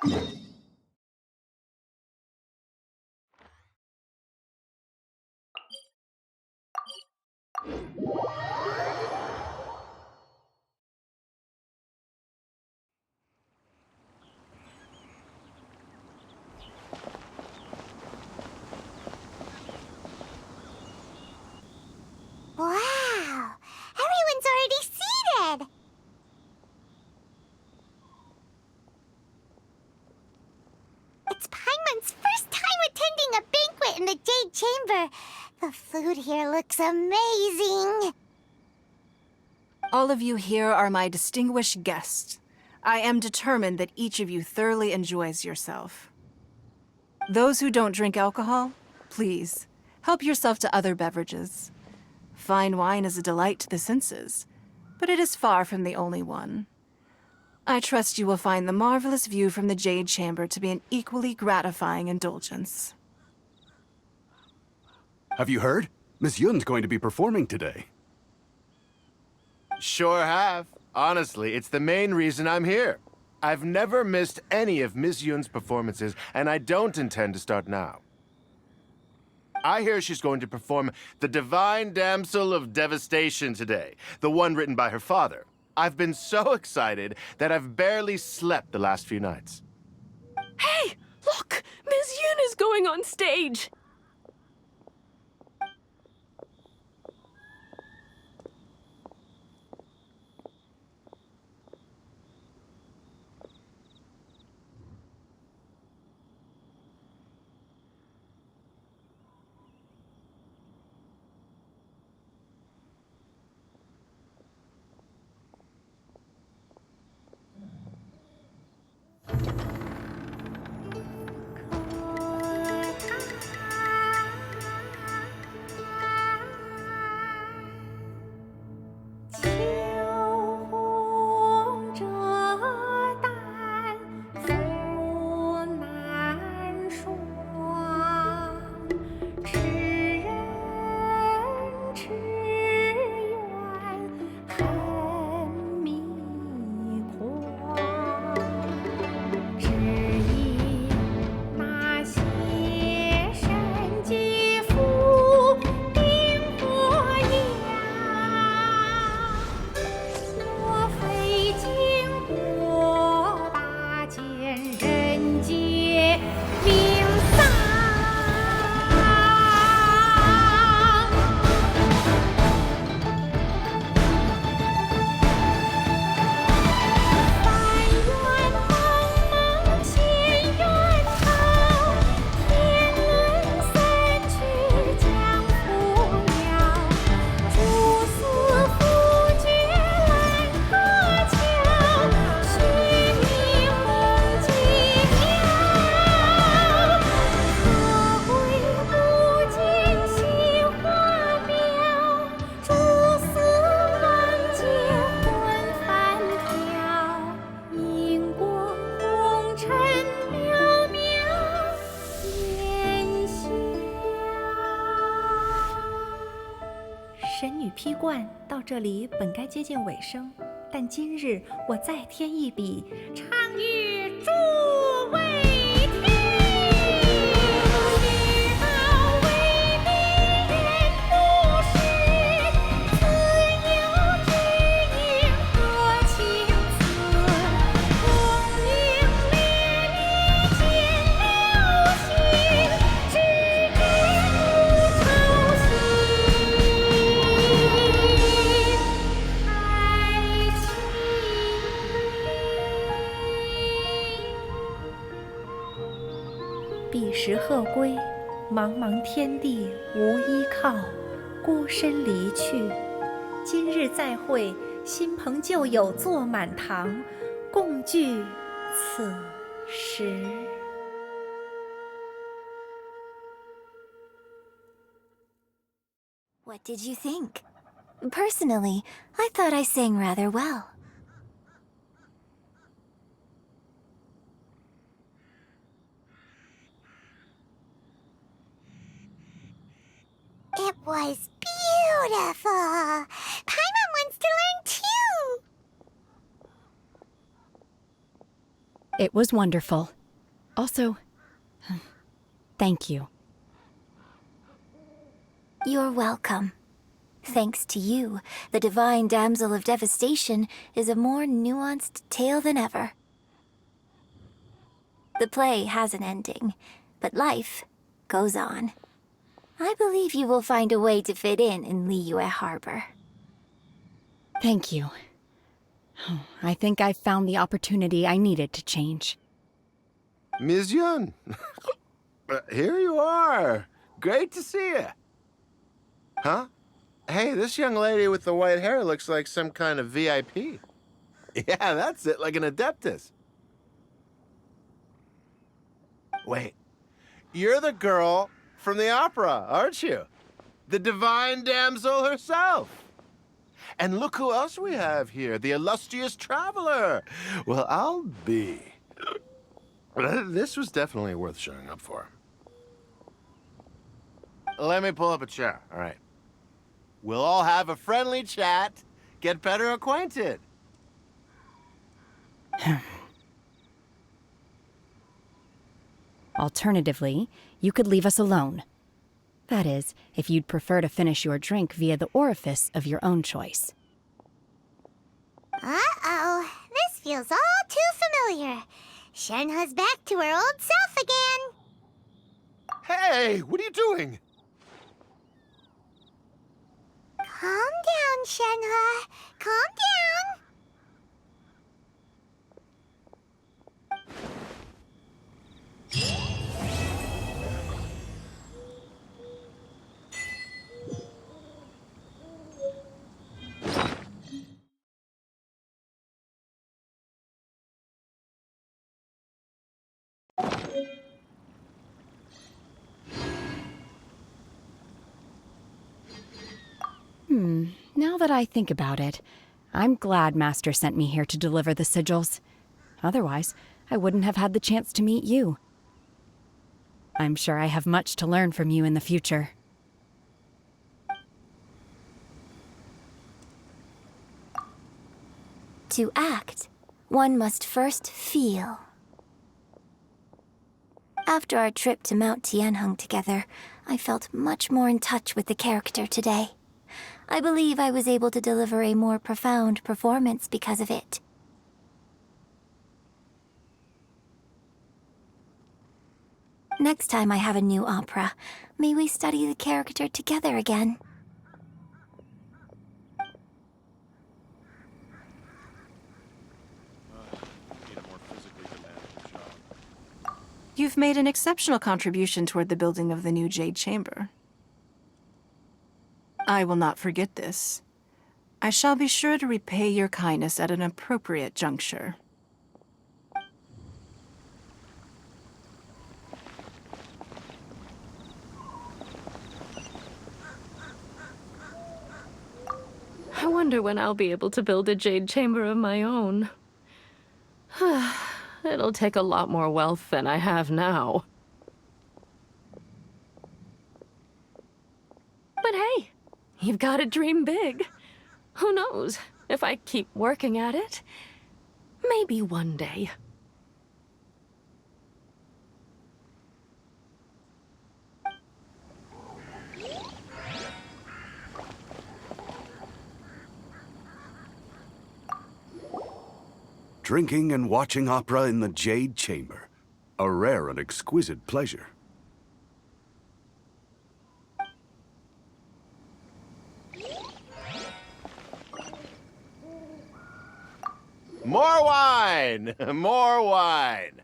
Wow! Everyone's already seated! It's Paimon's first time attending a banquet in the Jade Chamber. The food here looks amazing. All of you here are my distinguished guests. I am determined that each of you thoroughly enjoys yourself. Those who don't drink alcohol, please, help yourself to other beverages. Fine wine is a delight to the senses, but it is far from the only one. I trust you will find the marvelous view from the Jade Chamber to be an equally gratifying indulgence. Have you heard? Miss Yun's going to be performing today. Sure have. Honestly, it's the main reason I'm here. I've never missed any of Miss Yun's performances, and I don't intend to start now. I hear she's going to perform The Divine Damsel of Devastation today, the one written by her father. I've been so excited that I've barely slept the last few nights. Hey, look! Miss Yun is going on stage!神女披冠到这里本该接近尾声，但今日我再添一笔，唱与诸位听。知道为敌人不是，自有知音和情思。功名烈烈见了心，只知不操心。爱情。彼时鹤归，茫茫天地无依靠，孤身离去。今日再会，新朋旧友坐满堂，共聚此时。What did you think? Personally, I thought I sang rather well. It was beautiful! Paimon wants to learn too! It was wonderful. Also, thank you. You're welcome. Thanks to you, the divine damsel of devastation is a more nuanced tale than ever. The play has an ending, but life goes on. I believe you will find a way to fit in Liyue Harbor. Thank you. I think I've found the opportunity I needed to change. Ms. Yun, here you are. Great to see you. Huh? Hey, this young lady with the white hair looks like some kind of VIP. Yeah, that's it, like an adeptus. Wait, you're the girl from the opera, aren't you? The divine damsel herself. And look who else we have here, the illustrious traveler. Well, I'll be. This was definitely worth showing up for. Let me pull up a chair, all right. We'll all have a friendly chat, get better acquainted. Alternatively, you could leave us alone. That is, if you'd prefer to finish your drink via the orifice of your own choice. Uh-oh, this feels all too familiar. Shenhe's back to her old self again. Hey, what are you doing? Calm down, Shenhe. Calm down. Now that I think about it, I'm glad Master sent me here to deliver the sigils. Otherwise, I wouldn't have had the chance to meet you. I'm sure I have much to learn from you in the future. To act, one must first feel. After our trip to Mount Tianheng together, I felt much more in touch with the character today. I believe I was able to deliver a more profound performance because of it. Next time I have a new opera, may we study the character together again. You've made an exceptional contribution toward the building of the new Jade Chamber. I will not forget this. I shall be sure to repay your kindness at an appropriate juncture. I wonder when I'll be able to build a jade chamber of my own. It'll take a lot more wealth than I have now. But hey, you've got to dream big. Who knows? If I keep working at it, maybe one day. Drinking and watching opera in the Jade Chamber. A rare and exquisite pleasure. More wine! More wine!